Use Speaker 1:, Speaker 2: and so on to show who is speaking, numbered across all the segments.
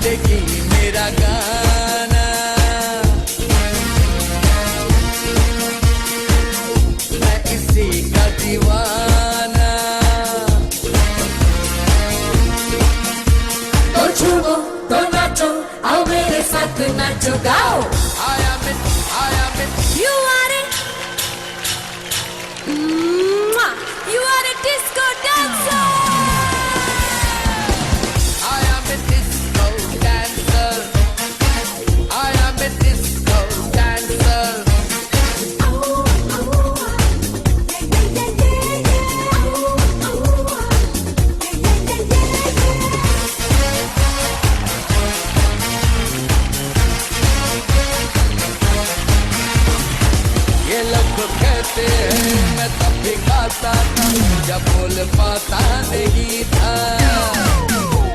Speaker 1: जिंदगी मेरा गाना, मैं इसी का दीवाना।
Speaker 2: तो झूमो तो नाचो, आओ मेरे साथ नाचो गाओ।
Speaker 1: आया मैं
Speaker 2: You are it. Mwah. You are a disco dancer.
Speaker 1: I am a disco dancer. I am a disco dancer. ये लोग कहते हैं मैं तब भी गाता था जब बोल पाता नहीं था।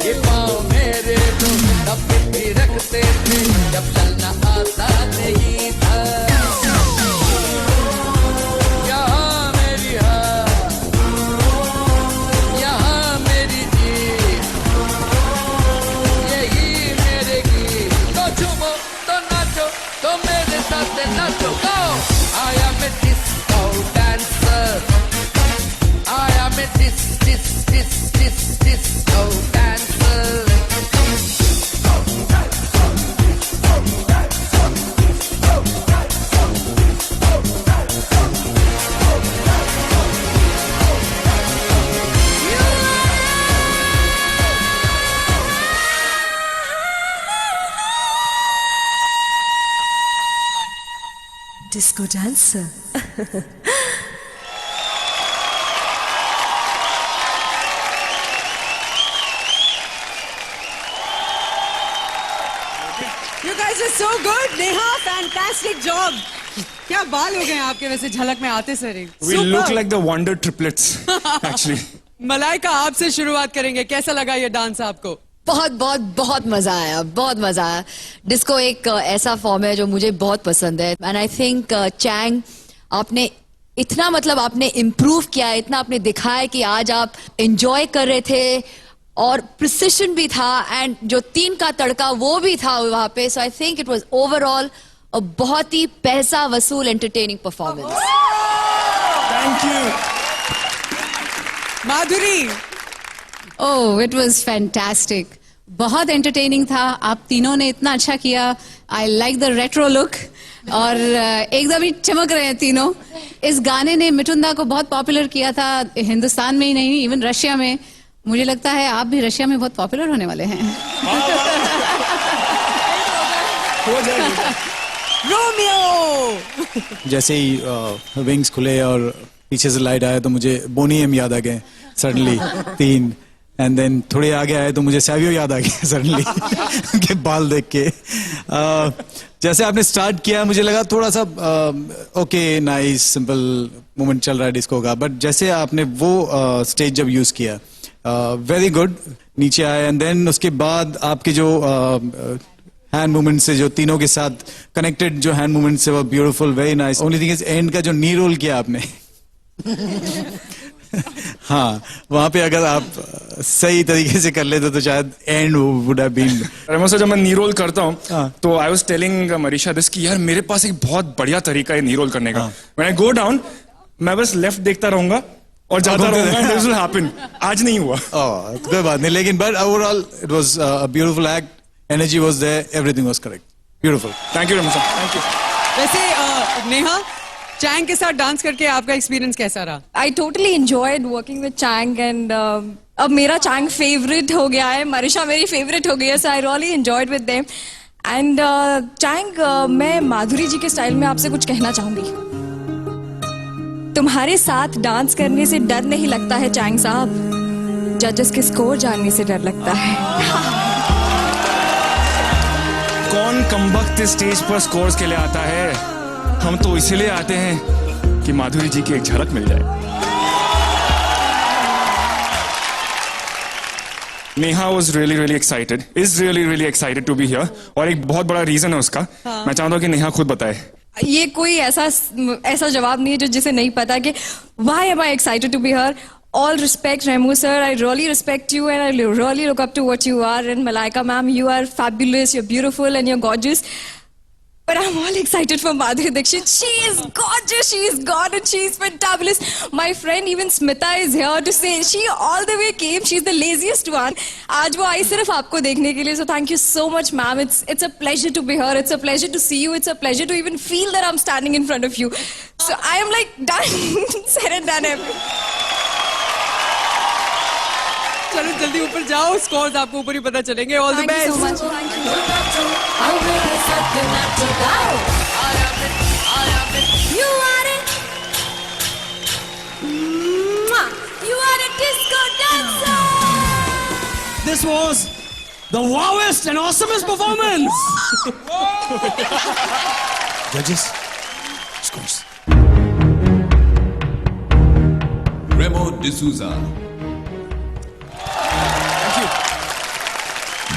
Speaker 1: ये पाँव मेरे तो तब भी रखते थे जब चलना आता नहीं था। यहाँ मेरी हार, यहाँ मेरी जीत, यही मेरे गीत। तो झूमो तो नाचो तो मेरे साथ नाचो गाओ। I am a disco dancer. I am a disco dancer.
Speaker 2: Disco dancer.
Speaker 3: You guys are so good. Neha, fantastic job. क्या बाल हो गए हैं आपके वैसे झलक में आते sir.
Speaker 4: We look like the Wonder Triplets, actually.
Speaker 3: Malaika आपसे शुरुआत करेंगे, कैसा लगा ये डांस आपको?
Speaker 5: बहुत बहुत बहुत मजा आया, बहुत मजा आया। डिस्को एक ऐसा फॉर्म है जो मुझे बहुत पसंद है एंड आई थिंक चैंग आपने इतना मतलब आपने इम्प्रूव किया है, इतना आपने दिखाया कि आज आप एंजॉय कर रहे थे और प्रिसिशन भी था एंड जो 3 का तड़का वो भी था वहां पे। So I think it was overall बहुत ही पैसा वसूल entertaining performance.
Speaker 4: Thank you.
Speaker 3: Madhuri,
Speaker 6: oh it was fantastic, बहुत एंटरटेनिंग था। आप तीनों ने इतना अच्छा किया। I like the retro look और एकदम ही चमक रहे हैं तीनों। इस गाने ने मिठुंदा को बहुत पॉपुलर किया था, हिंदुस्तान में ही नहीं इवन रशिया में। मुझे लगता है आप भी रशिया में बहुत पॉपुलर होने वाले हैं।
Speaker 4: हो जाएगा।
Speaker 3: रोमियो।
Speaker 7: जैसे ही विंग्स खुले और पीछे से लाइट आया तो मुझे बोनी एम याद आ गए सडनली 3 एंड देन थोड़े आगे आए तो मुझे सैवियो याद आ गया सडनली के बाल देख के। जैसे आपने स्टार्ट किया मुझे लगा थोड़ा सा ओके नाइस सिंपल मोमेंट चल रहा है डिस्को का, बट जैसे आपने वो स्टेज जब यूज किया वेरी गुड, नीचे आए एंड देन उसके बाद आपके जो हैंड मूवमेंट से जो तीनों के साथ कनेक्टेड जो हैंड मूवमेंट से वो beautiful very nice. Only thing is and का जो नी रोल किया आपने हाँ वहां पे अगर आप सही तरीके से कर लेते तो शायद and would have been.
Speaker 4: Remo sir, जब मैं नी रोल करता हूँ तो I was telling Marisha this कि यार मेरे पास एक बहुत बढ़िया तरीका है नी रोल करने का। व्हेन आई गो डाउन मैं बस लेफ्ट देखता रहूंगा और जाता रहूंगा एंड दिस विल हैपन। आज नहीं हुआ।
Speaker 7: कोई बात नहीं, लेकिन but overall it was a beautiful act, energy was there, everything was correct, beautiful.
Speaker 4: Thank you Remo sir, thank you.
Speaker 3: वैसे नेहा, चैंग के साथ डांस करके आपका एक्सपीरियंस कैसा रहा?
Speaker 8: I totally enjoyed working with Chang and अब मेरा Chang favorite हो गया है, मरीशा मेरी favorite हो गई है, so I really enjoyed with them. And Chang, मैं माधुरी जी के स्टाइल में आपसे कुछ कहना चाहूंगी। तुम्हारे साथ डांस करने से डर नहीं लगता है चैंग साहब, जजेस के स्कोर जानने से डर लगता है।
Speaker 4: कौन कमबख्त इस स्टेज पर स्कोर्स के लिए आता है? हम तो इसीलिए आते हैं कि माधुरी जी की एक झलक मिल जाए। Neha was really really excited, is really really excited to be here और एक बहुत बड़ा रीजन है उसका। मैं चाहता हूँ कि नेहा खुद बताए।
Speaker 8: ये कोई ऐसा जवाब नहीं है जो जिसे नहीं पता कि why am I excited to be here। all respect, Remu sir. I really respect you and I really look up to what you are. And Malaika ma'am, you are fabulous, you're beautiful and you're gorgeous. But I'm all excited for Madhuri Dixit. She is gorgeous, she is God and she is fantabulous. My friend even Smita is here to say she all the way came. She's the laziest one. आज वो आई सिर्फ आपको देखने के लिए. So thank you so much, ma'am. It's a pleasure to be here. It's a pleasure to see you. It's a pleasure to even feel that I'm standing in front of you. So I am like done, said and done.
Speaker 3: चलो जल्दी ऊपर जाओ, scores आपको ऊपर ही पता चलेंगे. All the
Speaker 8: Thank you
Speaker 3: best.
Speaker 8: so much. Thank you.
Speaker 2: आओ मेरे साथ नाचो गाओ.
Speaker 5: You are it. You are a disco dancer.
Speaker 9: This was the wowest and awesomest performance.
Speaker 7: Judges, scores.
Speaker 10: Remo D'Souza.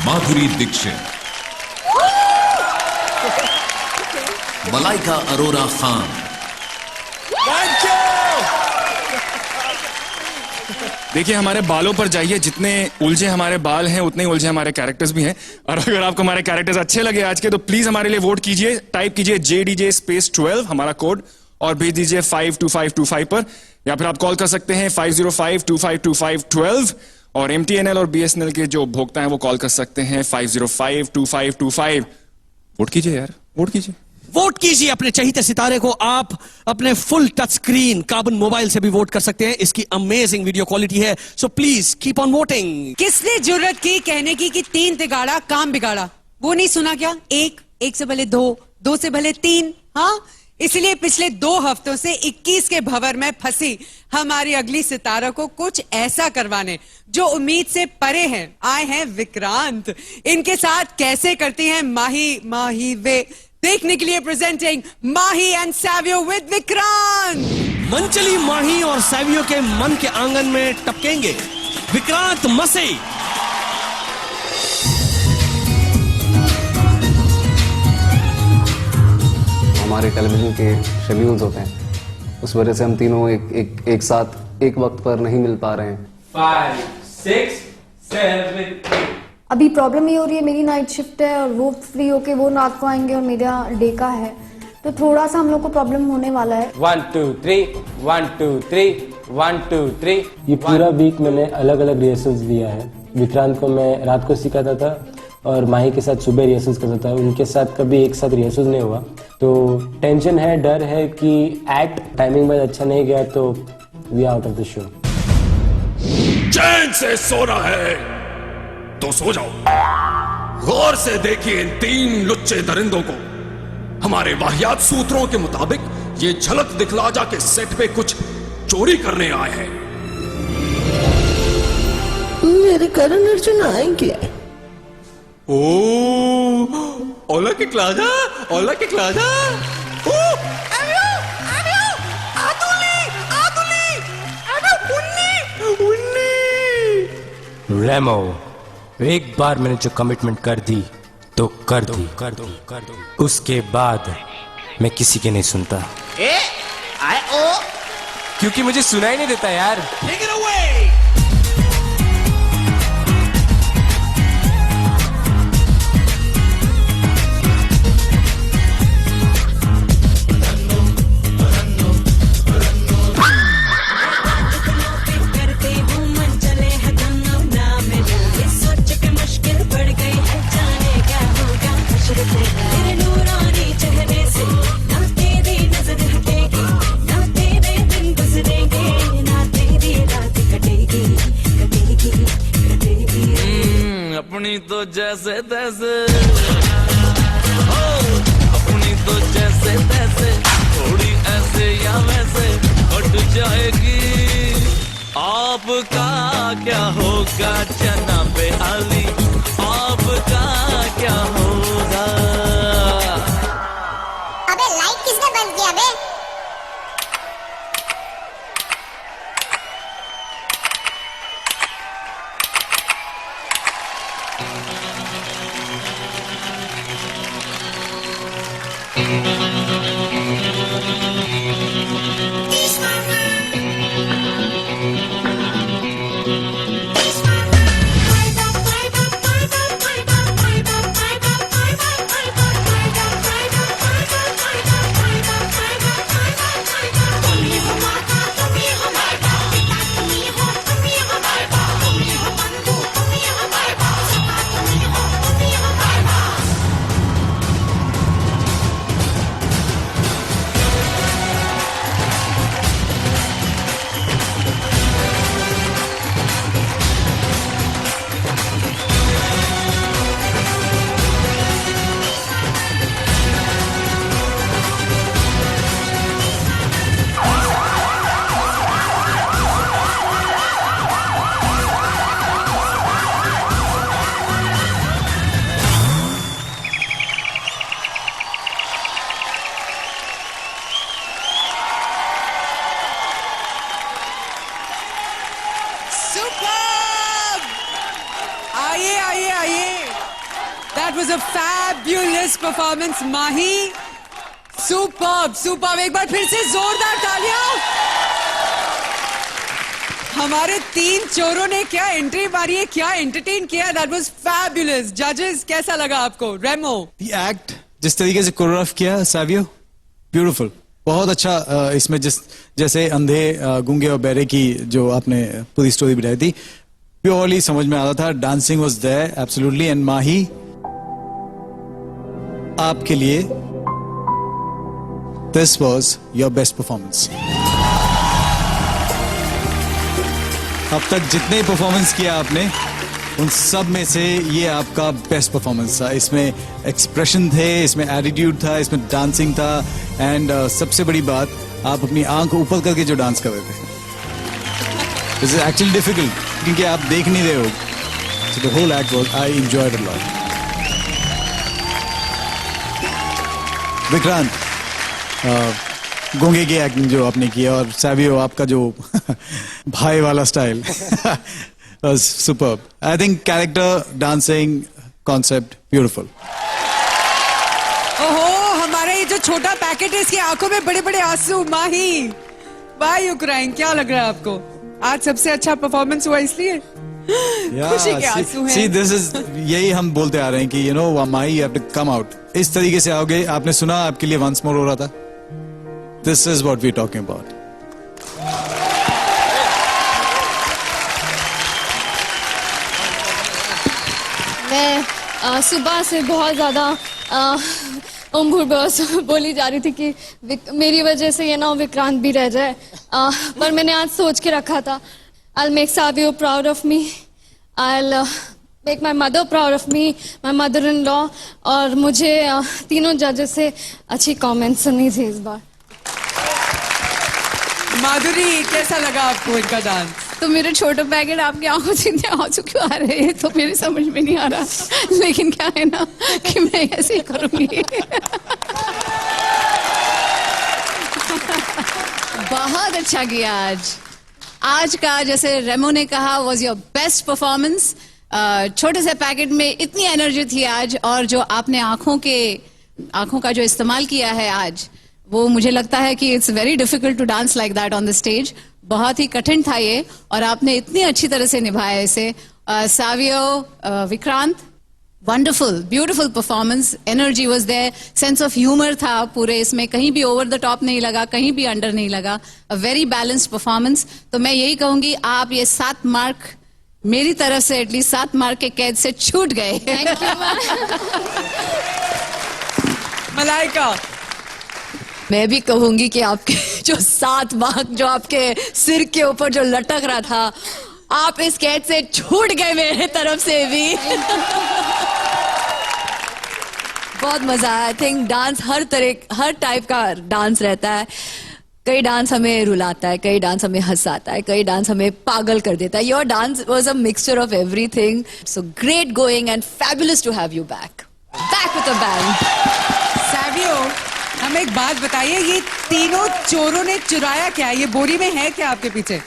Speaker 10: Madhuri Dixit. Malaika Arora Khan.
Speaker 4: देखिए हमारे बालों पर जाइए, जितने उलझे हमारे बाल हैं उतने ही उलझे हमारे कैरेक्टर्स भी हैं. और अगर आपको हमारे कैरेक्टर्स अच्छे लगे आज के, तो प्लीज हमारे लिए वोट कीजिए. टाइप कीजिए JDJ_12 हमारा कोड और भेज दीजिए 52525 पर, या फिर आप कॉल कर सकते हैं 505252512. और MTNL और BSNL के जो उपभोक्ता हैं वो कॉल कर सकते हैं 5052525. वोट कीजिए यार, वोट कीजिए.
Speaker 9: वोट कीजिए अपने चहीते सितारे को. आप अपने full touch screen carbon mobile से भी वोट कर सकते हैं. इसकी अमेजिंग वीडियो क्वालिटी है. So please keep on voting.
Speaker 3: किसने जुर्रत की कहने की कि 3 तिगाड़ा काम बिगाड़ा? वो नहीं सुना क्या? 1 से भले 2, 2 से भले 3. हाँ, इसलिए पिछले 2 हफ्तों से 21 के भंवर में फंसी हमारी अगली सितारा को कुछ ऐसा करवाने जो उम्मीद से परे हैं. आए हैं विक्रांत. इनके साथ कैसे करती हैं माही वे, देखने के लिए presenting Mahi and Savio with Vikrant.
Speaker 9: मंचली माही और सैवियो के मन के आंगन में टपकेंगे विक्रांत मसे.
Speaker 11: हमारे टेलीविजन के शेड्यूल्स होते हैं, उस वजह से हम तीनों एक साथ एक वक्त पर नहीं मिल पा रहे हैं.
Speaker 12: 5, 6, 7.
Speaker 13: अभी प्रॉब्लम ये हो रही है, मेरी नाइट शिफ्ट है और वो फ्री होके वो रात को आएंगे और मेरा डे का है, तो थोड़ा सा हम लोग को प्रॉब्लम होने वाला है.
Speaker 12: 1 2 3 1 2 3 1 2 3. ये पूरा वीक मैंने अलग अलग रिहर्सल्स दिया है. विक्रांत को मैं रात को सिखाता था और माही के साथ सुबह रिहर्सल्स करता था. उनके साथ कभी एक साथ रिहर्सल्स नहीं हुआ, तो टेंशन है, डर है कि एक्ट टाइमिंग में अच्छा नहीं गया तो we out of the show.
Speaker 10: चैन से सोना है तो सो जाओ. गौर से देखिए इन 3 लुच्चे दरिंदों को. हमारे वाहियात सूत्रों के मुताबिक ये झलक दिखला जा के सेट पे कुछ चोरी करने आए हैं.
Speaker 2: मेरे करण अर्जुन आएंगे.
Speaker 10: ओ ओला के क्लाजा, ओला के क्लाजा.
Speaker 12: रेमो, एक बार मैंने जो कमिटमेंट कर दी तो कर दी. उसके बाद मैं किसी के नहीं सुनता. क्योंकि मुझे सुना ही नहीं देता यार.
Speaker 9: Take it away.
Speaker 1: अपनी तो जैसे तैसे, अपनी तो जैसे तैसे, थोड़ी ऐसे या वैसे हट जाएगी. आपका क्या होगा चना पे आली, आपका क्या होगा.
Speaker 2: अबे लाइट किसने बंद किया बे?
Speaker 3: was a fabulous performance, Mahi. Superb, superb. एक बार फिर से जोरदार तालियां. हमारे 3 चोरों ने क्या एंट्री मारी है, क्या एंटरटेन किया. That was fabulous. Judges, कैसा लगा आपको? Remo.
Speaker 7: The act जिस तरीके से कोरियोग्राफ किया सावियो, ब्यूटीफुल, बहुत अच्छा. इसमें जैसे अंधे, गूंगे और बहरे की जो आपने पूरी स्टोरी बताई थी, प्योरली समझ में आ रहा था. Dancing was there absolutely. And Mahi, आपके लिए this was your best performance. अब तक जितने परफॉर्मेंस किया आपने, उन सब में से ये आपका बेस्ट परफॉर्मेंस था. इसमें एक्सप्रेशन थे, इसमें एटीट्यूड था, इसमें डांसिंग था. एंड सबसे बड़ी बात, आप अपनी आंख ऊपर करके जो डांस कर रहे थे, दिस इज एक्चुअली डिफिकल्ट क्योंकि आप देख नहीं रहे हो. So the whole act was, I enjoyed a lot. Vikrant, गूंगे की एक्टिंग जो आपने किया, और सावियो आपका जो भाई वाला style was superb. I think character, dancing, concept, beautiful.
Speaker 3: ओहो, हमारा ये जो छोटा पैकेट है, इसकी आंखों में बड़े बड़े आंसू. माही, why you crying? क्या लग रहा है आपको? आज सबसे अच्छा परफॉर्मेंस हुआ इसलिए? खुशी के आंसू हैं.
Speaker 7: See, this is, यही हम बोलते आ रहे हैं कि you know, Mahi, you have to come out. इस तरीके से आओगे. आपने सुना आपके लिए once more हो रहा था. This is what we're talking about.
Speaker 8: मैं सुबह से बहुत ज़्यादा बोली जा रही थी कि मेरी वजह से ये ना विक्रांत भी रह जाए. पर मैंने आज सोच के रखा था, I'll make Savio proud of me. I'll make my mother proud of me, my mother-in-law. और मुझे तीनों जजेस से अच्छी कमेंट्स सुनी थी इस बार.
Speaker 3: माधुरी, कैसा लगा आपको इनका डांस?
Speaker 6: तो मेरे छोटे पैकेट आपकी आंखों से इतने आंसू क्यों आ रहे हैं, तो मेरे समझ में नहीं आ रहा. लेकिन क्या है ना कि मैं ऐसे ही करूंगी. बहुत अच्छा किया आज का, जैसे रेमो ने कहा, वाज योर बेस्ट परफॉर्मेंस. छोटे से पैकेट में इतनी एनर्जी थी आज, और जो आपने आंखों का जो इस्तेमाल किया है आज, वो मुझे लगता है कि it's very difficult to dance like that on the stage. बहुत ही कठिन था ये, और आपने इतनी अच्छी तरह से निभाया इसे. Savio, Vikrant, wonderful, beautiful performance. Energy was there, sense of humour था पूरे इसमें, कहीं भी ओवर द टॉप नहीं लगा, कहीं भी अंडर नहीं लगा. A very balanced performance. तो मैं यही कहूंगी, आप ये 7 मार्क मेरी तरफ से, एटलीस्ट 7 मार्क के कैद से छूट गए.
Speaker 8: Thank you.
Speaker 3: मलाइका,
Speaker 5: मैं भी कहूंगी कि आपके जो 7 मार्क जो आपके सिर के ऊपर जो लटक रहा था, आप इस कैद से छूट गए मेरे तरफ से भी. बहुत मजा आया. I think dance her type का डांस रहता है. कई डांस हमें रुलाता है, कई डांस हमें हंसाता है, कई डांस हमें पागल कर देता है. Your dance was a mixture of everything. So great going and fabulous to have you back with a bang.
Speaker 3: Savio, हमें एक बात बताइए, ये तीनों चोरों ने चुराया क्या? ये बोरी में है क्या आपके पीछे?